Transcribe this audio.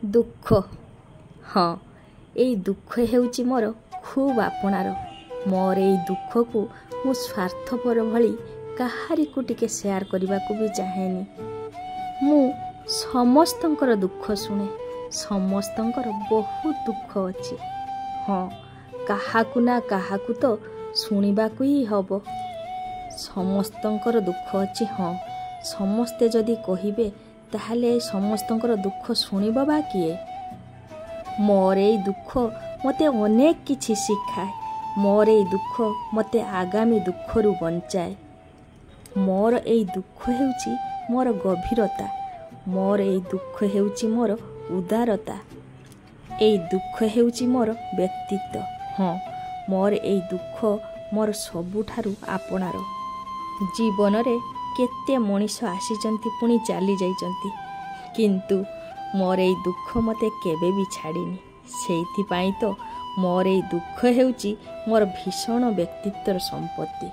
दुख हाँ यही दुख हेउची मोर खूब आपणार मोर यही दुख को मु स्वार्थपर भली काहारी को टिके शेयर करने को भी चाहेनी। मु समस्तंकर दुख शुणे समस्तंकर बहुत दुख अच्छी हाँ काहाकू ना काहाकू तो शुणिबाकू ही हब समस्तंकर दुख अच्छी हाँ समस्ते जदि कहिबे ताहले समस्तंकर दुख शुणिबा बा किए। मोर एई दुख मते अनेक किछि शिखाए मोर एई दुख मते आगामी दुखरु बंचाए। मोर एई दुख हेउची मोर गभीरता मोर एई दुख हेउची मोर उदारता एई दुख हेउची मोर व्यक्तित्व हाँ मोर एई दुख मोर सबुठारु आपणार। जीवन रे केते मनीष आसीचंती पुणी चली जाइचंती किंतु मोर एई दुख मते केबे भी छाड़ीनी सेइथि पाई तो मोर एई दुख हेउची मोर भीषण व्यक्तित्वर संपत्ति।